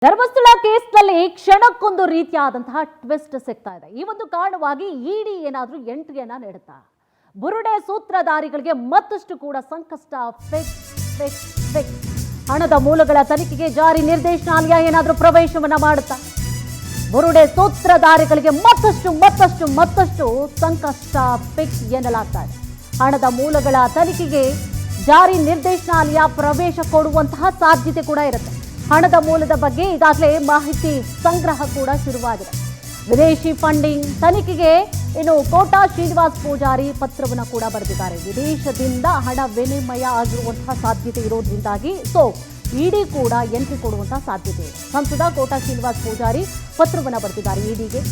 ಧರ್ಮಸ್ಥಳ ಕೇಸ್ನಲ್ಲಿ ಕ್ಷಣಕ್ಕೊಂದು ರೀತಿಯಾದಂತಹ ಟ್ವಿಸ್ಟ್ ಸಿಗ್ತಾ ಇದೆ. ಈ ಒಂದು ಕಾರಣವಾಗಿ ಇಡಿ ಏನಾದರೂ ಎಂಟ್ರಿಯನ್ನ ನೀಡುತ್ತಾ ಬುರುಡೆ ಸೂತ್ರಧಾರಿಗಳಿಗೆ ಮತ್ತಷ್ಟು ಕೂಡ ಸಂಕಷ್ಟ. ಫಿಕ್ಸ್ ಹಣದ ಮೂಲಗಳ ತನಿಖೆಗೆ ಜಾರಿ ನಿರ್ದೇಶನಾಲಯ ಏನಾದರೂ ಪ್ರವೇಶವನ್ನ ಮಾಡುತ್ತಾ ಬುರುಡೆ ಸೂತ್ರಧಾರಿಗಳಿಗೆ ಮತ್ತಷ್ಟು ಸಂಕಷ್ಟ ಫಿಕ್ಸ್ ಎನ್ನಲಾಗ್ತಾ ಇದೆ. ಹಣದ ಮೂಲಗಳ ತನಿಖೆಗೆ ಜಾರಿ ನಿರ್ದೇಶನಾಲಯ ಪ್ರವೇಶ ಕೊಡುವಂತಹ ಸಾಧ್ಯತೆ ಕೂಡ ಇರುತ್ತೆ. ಹಣದ ಮೂಲದ ಬಗ್ಗೆ ಈಗಾಗಲೇ ಮಾಹಿತಿ ಸಂಗ್ರಹ ಕೂಡ ಶುರುವಾಗಿದೆ. ವಿದೇಶಿ ಫಂಡಿಂಗ್ ತನಿಖೆಗೆ ಇನ್ನು ಕೋಟಾ ಶ್ರೀನಿವಾಸ್ ಪೂಜಾರಿ ಪತ್ರವನ್ನು ಕೂಡ ಬರೆದಿದ್ದಾರೆ. ವಿದೇಶದಿಂದ ಹಣ ವಿನಿಮಯ ಆಗಿರುವಂತಹ ಸಾಧ್ಯತೆ ಇರೋದ್ರಿಂದಾಗಿ ಇಡಿ ಕೂಡ ಎಂಟ್ರಿ ಕೊಡುವಂತಹ ಸಾಧ್ಯತೆ ಇದೆ. ಸಂಸದ ಕೋಟಾ ಶ್ರೀನಿವಾಸ್ ಪೂಜಾರಿ ಪತ್ರವನ್ನು ಬರೆದಿದ್ದಾರೆ ಇಡಿಗೆ.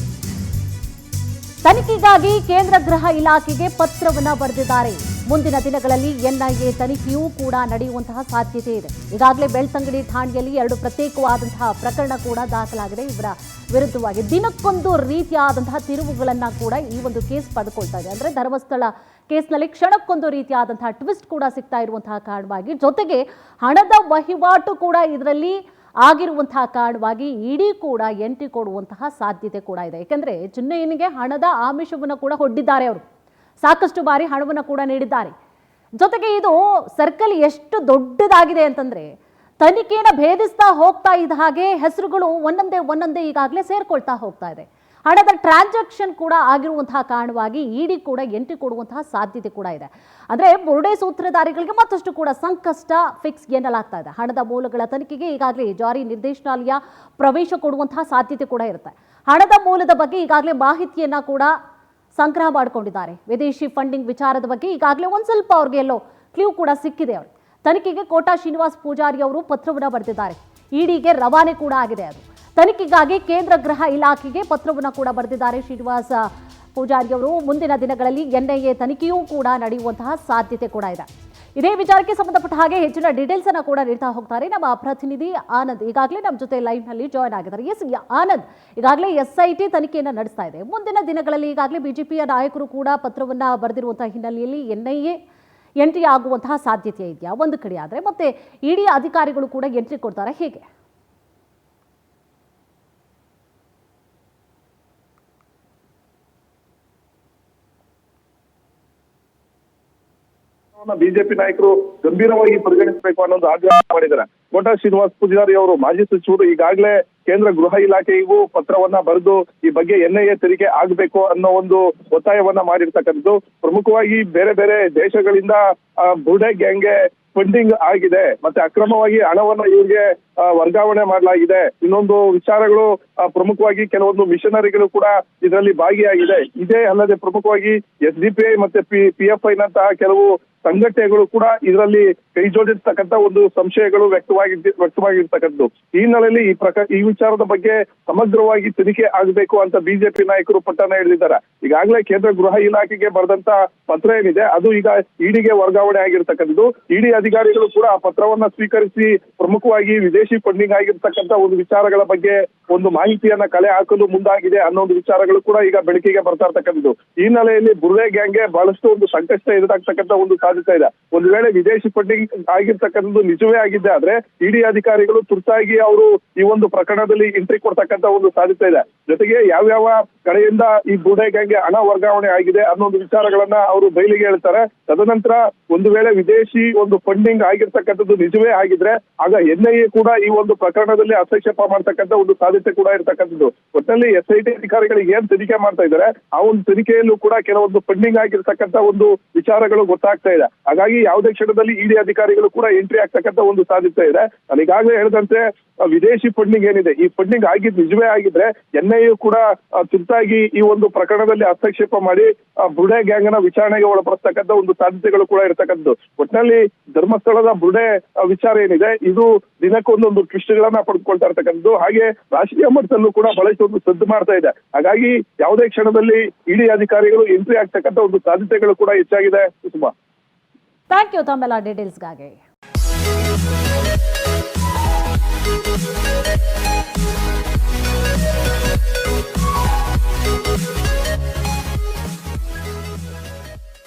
ತನಿಖೆಗಾಗಿ ಕೇಂದ್ರ ಗೃಹ ಇಲಾಖೆಗೆ ಪತ್ರವನ್ನು ಬರೆದಿದ್ದಾರೆ. ಮುಂದಿನ ದಿನಗಳಲ್ಲಿ ಎನ್ಐಎ ತನಿಖೆಯೂ ಕೂಡ ನಡೆಯುವಂತಹ ಸಾಧ್ಯತೆ ಇದೆ. ಈಗಾಗಲೇ ಬೆಳ್ತಂಗಡಿ ಠಾಣೆಯಲ್ಲಿ 2 ಪ್ರತ್ಯೇಕವಾದಂತಹ ಪ್ರಕರಣ ಕೂಡ ದಾಖಲಾಗಿದೆ. ಇವರ ವಿರುದ್ಧವಾಗಿ ದಿನಕ್ಕೊಂದು ರೀತಿಯಾದಂತಹ ತಿರುವುಗಳನ್ನು ಕೂಡ ಈ ಒಂದು ಕೇಸ್ ಪಡೆದುಕೊಳ್ತಾ ಇದೆ. ಅಂದರೆ ಧರ್ಮಸ್ಥಳ ಕೇಸ್ನಲ್ಲಿ ಕ್ಷಣಕ್ಕೊಂದು ರೀತಿಯಾದಂತಹ ಟ್ವಿಸ್ಟ್ ಕೂಡ ಸಿಗ್ತಾ ಇರುವಂತಹ ಕಾರಣವಾಗಿ, ಜೊತೆಗೆ ಹಣದ ವಹಿವಾಟು ಕೂಡ ಇದರಲ್ಲಿ ಆಗಿರುವಂತಹ ಕಾರಣವಾಗಿ ಇಡಿ ಕೂಡ ಎಂಟ್ರಿ ಕೊಡುವಂತಹ ಸಾಧ್ಯತೆ ಕೂಡ ಇದೆ. ಯಾಕೆಂದರೆ ಚಿನ್ನಯ್ಯನಿಗೆ ಹಣದ ಆಮಿಷವನ್ನು ಕೂಡ ಹೊಡ್ಡಿದ್ದಾರೆ. ಅವರು ಸಾಕಷ್ಟು ಬಾರಿ ಹಣವನ್ನು ಕೂಡ ನೀಡಿದ್ದಾರೆ. ಜೊತೆಗೆ ಇದು ಸರ್ಕಲ್ ಎಷ್ಟು ದೊಡ್ಡದಾಗಿದೆ ಅಂತಂದ್ರೆ ತನಿಖೆಯನ್ನು ಭೇದಿಸ್ತಾ ಹೋಗ್ತಾ ಇದ್ದ ಹಾಗೆ ಹೆಸರುಗಳು ಒಂದೊಂದೇ ಈಗಾಗಲೇ ಸೇರ್ಕೊಳ್ತಾ ಹೋಗ್ತಾ ಇದೆ. ಹಣದ ಟ್ರಾನ್ಸಾಕ್ಷನ್ ಕೂಡ ಆಗಿರುವಂತಹ ಕಾರಣವಾಗಿ ಇಡಿ ಕೂಡ ಎಂಟ್ರಿ ಕೊಡುವಂತಹ ಸಾಧ್ಯತೆ ಕೂಡ ಇದೆ. ಅಂದರೆ ಬುರುಡೆ ಸೂತ್ರಧಾರಿಗಳಿಗೆ ಮತ್ತಷ್ಟು ಕೂಡ ಸಂಕಷ್ಟ ಫಿಕ್ಸ್ ಎನ್ನಲಾಗ್ತಾ ಇದೆ. ಹಣದ ಮೂಲಗಳ ತನಿಖೆಗೆ ಈಗಾಗಲೇ ಜಾರಿ ನಿರ್ದೇಶನಾಲಯ ಪ್ರವೇಶ ಕೊಡುವಂತಹ ಸಾಧ್ಯತೆ ಕೂಡ ಇರುತ್ತೆ. ಹಣದ ಮೂಲದ ಬಗ್ಗೆ ಈಗಾಗಲೇ ಮಾಹಿತಿಯನ್ನ ಕೂಡ ಸಂಗ್ರಹ ಮಾಡಿಕೊಂಡಿದ್ದಾರೆ. ವಿದೇಶಿ ಫಂಡಿಂಗ್ ವಿಚಾರದ ಬಗ್ಗೆ ಈಗಾಗಲೇ ಒಂದು ಸ್ವಲ್ಪ ಅವ್ರಿಗೆ ಎಲ್ಲೋ ಕ್ಲೂ ಕೂಡ ಸಿಕ್ಕಿದೆ. ಅವರು ತನಿಖೆಗೆ ಕೋಟಾ ಶ್ರೀನಿವಾಸ್ ಪೂಜಾರಿ ಅವರು ಪತ್ರವನ್ನು ಬರೆದಿದ್ದಾರೆ. ಇಡಿಗೆ ರವಾನೆ ಕೂಡ ಆಗಿದೆ. ಅದು ತನಿಖೆಗಾಗಿ ಕೇಂದ್ರ ಗೃಹ ಇಲಾಖೆಗೆ ಪತ್ರವನ್ನು ಕೂಡ ಬರೆದಿದ್ದಾರೆ ಶ್ರೀನಿವಾಸ ಪೂಜಾರಿ ಅವರು. ಮುಂದಿನ ದಿನಗಳಲ್ಲಿ ಎನ್ಐಎ ತನಿಖೆಯೂ ಕೂಡ ನಡೆಯುವಂತಹ ಸಾಧ್ಯತೆ ಕೂಡ ಇದೆ. ಇದೇ ವಿಚಾರಕ್ಕೆ ಸಂಬಂಧಪಟ್ಟ ಹಾಗೆ ಹೆಚ್ಚಿನ ಡೀಟೇಲ್ಸ್ ಅನ್ನು ಕೂಡ ನೀಡ್ತಾ ಹೋಗ್ತಾರೆ ನಮ್ಮ ಪ್ರತಿನಿಧಿ ಆನಂದ್. ಈಗಾಗಲೇ ನಮ್ಮ ಜೊತೆ ಲೈವ್ ನಲ್ಲಿ ಜಾಯ್ನ್ ಆಗಿದ್ದಾರೆ. ಎಸ್ ಆನಂದ್, ಈಗಾಗಲೇ SIT ತನಿಖೆಯನ್ನು ನಡೆಸ್ತಾ ಇದೆ. ಮುಂದಿನ ದಿನಗಳಲ್ಲಿ ಈಗಾಗಲೇ ಬಿಜೆಪಿಯ ನಾಯಕರು ಕೂಡ ಪತ್ರವನ್ನ ಬರೆದಿರುವಂತಹ ಹಿನ್ನೆಲೆಯಲ್ಲಿ ಎನ್ಐಎ ಎಂಟ್ರಿ ಆಗುವಂತಹ ಸಾಧ್ಯತೆ ಇದೆಯಾ ಒಂದು ಕಡೆ, ಆದರೆ ಮತ್ತೆ ಇಡಿ ಅಧಿಕಾರಿಗಳು ಕೂಡ ಎಂಟ್ರಿ ಕೊಡ್ತಾರೆ, ಹೇಗೆ? ಬಿಜೆಪಿ ನಾಯಕರು ಗಂಭೀರವಾಗಿ ಪರಿಗಣಿಸಬೇಕು ಅನ್ನೋದು ಆಗ್ರಹ ಮಾಡಿದ್ದಾರೆ. ಕೋಟಾ ಶ್ರೀನಿವಾಸ್ ಪೂಜಾರಿ ಅವರು ಮಾಜಿ ಸಚಿವರು ಈಗಾಗಲೇ ಕೇಂದ್ರ ಗೃಹ ಇಲಾಖೆಗೂ ಪತ್ರವನ್ನ ಬರೆದು ಈ ಬಗ್ಗೆ ಎನ್ಐಎ ತನಿಖೆ ಆಗ್ಬೇಕು ಅನ್ನೋ ಒಂದು ಒತ್ತಾಯವನ್ನ ಮಾಡಿರ್ತಕ್ಕಂಥದ್ದು. ಪ್ರಮುಖವಾಗಿ ಬೇರೆ ಬೇರೆ ದೇಶಗಳಿಂದ ಬುರುಡೆ ಗ್ಯಾಂಗ್ಗೆ ಫಂಡಿಂಗ್ ಆಗಿದೆ, ಮತ್ತೆ ಅಕ್ರಮವಾಗಿ ಹಣವನ್ನ ಇವ್ರಿಗೆ ವರ್ಗಾವಣೆ ಮಾಡಲಾಗಿದೆ. ಇನ್ನೊಂದು ವಿಚಾರಗಳು ಪ್ರಮುಖವಾಗಿ ಕೆಲವೊಂದು ಮಿಷನರಿಗಳು ಕೂಡ ಇದರಲ್ಲಿ ಭಾಗಿಯಾಗಿದೆ. ಇದೇ ಅಲ್ಲದೆ ಪ್ರಮುಖವಾಗಿ SDPI ಮತ್ತೆ PFI ನಂತಹ ಕೆಲವು ಸಂಘಟನೆಗಳು ಕೂಡ ಇದರಲ್ಲಿ ಕೈ ಜೋಡಿರ್ತಕ್ಕಂಥ ಒಂದು ಸಂಶಯಗಳು ವ್ಯಕ್ತವಾಗಿರ್ತಕ್ಕಂಥದ್ದು. ಈ ಹಿನ್ನೆಲೆಯಲ್ಲಿ ಈ ವಿಚಾರದ ಬಗ್ಗೆ ಸಮಗ್ರವಾಗಿ ತನಿಖೆ ಆಗಬೇಕು ಅಂತ ಬಿಜೆಪಿ ನಾಯಕರು ಪಟ್ಟಣ ಹಿಡಿದಿದ್ದಾರೆ. ಈಗಾಗಲೇ ಕೇಂದ್ರ ಗೃಹ ಇಲಾಖೆಗೆ ಬರೆದಂತ ಪತ್ರ ಏನಿದೆ ಅದು ಈಗ ಇಡಿಗೆ ವರ್ಗಾವಣೆ ಆಗಿರ್ತಕ್ಕಂಥದ್ದು. ಇಡಿ ಅಧಿಕಾರಿಗಳು ಕೂಡ ಆ ಪತ್ರವನ್ನ ಸ್ವೀಕರಿಸಿ ಪ್ರಮುಖವಾಗಿ ವಿದೇಶಿ ಫಂಡಿಂಗ್ ಆಗಿರ್ತಕ್ಕಂಥ ಒಂದು ವಿಚಾರಗಳ ಬಗ್ಗೆ ಒಂದು ಮಾಹಿತಿಯನ್ನ ಕಲೆ ಹಾಕಲು ಮುಂದಾಗಿದೆ ಅನ್ನೋ ಒಂದು ವಿಚಾರಗಳು ಕೂಡ ಈಗ ಬೆಳಕಿಗೆ ಬರ್ತಾ ಇರ್ತಕ್ಕಂಥದ್ದು. ಈ ಹಿನ್ನೆಲೆಯಲ್ಲಿ ಬುರುಡೆ ಗ್ಯಾಂಗ್ಗೆ ಬಹಳಷ್ಟು ಒಂದು ಸಂಕಷ್ಟ ಎದುರಾಗ್ತಕ್ಕಂಥ ಒಂದು ಸಾಧ್ಯತೆ ಇದೆ. ಒಂದು ವೇಳೆ ವಿದೇಶಿ ಫಂಡಿಂಗ್ ಆಗಿರ್ತಕ್ಕಂಥದ್ದು ನಿಜವೇ ಆಗಿದ್ದೆ ಆದ್ರೆ ಇಡಿ ಅಧಿಕಾರಿಗಳು ತುರ್ತಾಗಿ ಅವರು ಈ ಒಂದು ಪ್ರಕರಣದಲ್ಲಿ ಎಂಟ್ರಿ ಕೊಡ್ತಕ್ಕಂಥ ಒಂದು ಸಾಧ್ಯತೆ ಇದೆ. ಜೊತೆಗೆ ಯಾವ್ಯಾವ ಕಡೆಯಿಂದ ಈ ಬುರುಡೆ ಗ್ಯಾಂಗ್ಗೆ ಹಣ ವರ್ಗಾವಣೆ ಆಗಿದೆ ಅನ್ನೋ ಒಂದು ವಿಚಾರಗಳನ್ನ ಅವರು ಬಯಲಿಗೆ ಹೇಳ್ತಾರೆ. ತದನಂತರ ಒಂದು ವೇಳೆ ವಿದೇಶಿ ಒಂದು ಫಂಡಿಂಗ್ ಆಗಿರ್ತಕ್ಕಂಥದ್ದು ನಿಜವೇ ಆಗಿದ್ರೆ ಆಗ ಎನ್ಐಎ ಕೂಡ ಈ ಒಂದು ಪ್ರಕರಣದಲ್ಲಿ ಹಸ್ತಕ್ಷೇಪ ಮಾಡ್ತಕ್ಕಂಥ ಒಂದು ಸಾಧ್ಯತೆ ಕೂಡ ಇರ್ತಕ್ಕಂಥದ್ದು. ಒಟ್ಟಲ್ಲಿ SIT ಅಧಿಕಾರಿಗಳಿಗೆ ಏನ್ ತನಿಖೆ ಮಾಡ್ತಾ ಇದ್ದಾರೆ ಆ ಒಂದು ತನಿಖೆಯಲ್ಲೂ ಕೂಡ ಕೆಲವೊಂದು ಫಂಡಿಂಗ್ ಆಗಿರ್ತಕ್ಕಂಥ ಒಂದು ವಿಚಾರಗಳು ಗೊತ್ತಾಗ್ತಾ ಇದೆ. ಹಾಗಾಗಿ ಯಾವುದೇ ಕ್ಷಣದಲ್ಲಿ ಇಡಿ ಅಧಿಕಾರಿಗಳು ಕೂಡ ಎಂಟ್ರಿ ಆಗ್ತಕ್ಕಂಥ ಒಂದು ಸಾಧ್ಯತೆ ಇದೆ. ನಾನು ಈಗಾಗಲೇ ಹೇಳಿದಂತೆ ವಿದೇಶಿ ಫಂಡಿಂಗ್ ಏನಿದೆ ಈ ಫಂಡಿಂಗ್ ಆಗಿದ್ದು ನಿಜವೇ ಆಗಿದ್ರೆ ಎನ್ಐಎ ಕೂಡ ತುರ್ತಾಗಿ ಈ ಒಂದು ಪ್ರಕರಣದಲ್ಲಿ ಹಸ್ತಕ್ಷೇಪ ಮಾಡಿ ಬುರುಡೆ ಗ್ಯಾಂಗ್ ನ ವಿಚಾರಣೆಗೆ ಒಳಪಡಿಸ್ತಕ್ಕಂಥ ಒಂದು ಸಾಧ್ಯತೆಗಳು ಕೂಡ ಇರತಕ್ಕಂಥದ್ದು. ಒಟ್ಟಿನಲ್ಲಿ ಧರ್ಮಸ್ಥಳದ ಬುರುಡೆ ವಿಚಾರ ಏನಿದೆ ಇದು ದಿನಕ್ಕೊಂದೊಂದು ಟ್ವಿಸ್ಟ್ಗಳನ್ನ ಪಡೆದುಕೊಳ್ತಾ ಇರ್ತಕ್ಕಂಥದ್ದು. ಹಾಗೆ ರಾಷ್ಟ್ರೀಯ ಮಟ್ಟದಲ್ಲೂ ಕೂಡ ಬಹಳಷ್ಟು ಒಂದು ಸದ್ದು ಮಾಡ್ತಾ ಇದೆ. ಹಾಗಾಗಿ ಯಾವುದೇ ಕ್ಷಣದಲ್ಲಿ ಇಡಿ ಅಧಿಕಾರಿಗಳು ಎಂಟ್ರಿ ಆಗ್ತಕ್ಕಂಥ ಒಂದು ಸಾಧ್ಯತೆಗಳು ಕೂಡ ಹೆಚ್ಚಾಗಿದೆ. ಸುಮಾ, ಥ್ಯಾಂಕ್ ಯು ತಮ್ಮೆಲ್ಲ ಡೀಟೇಲ್ಸ್ಗಾಗಿ.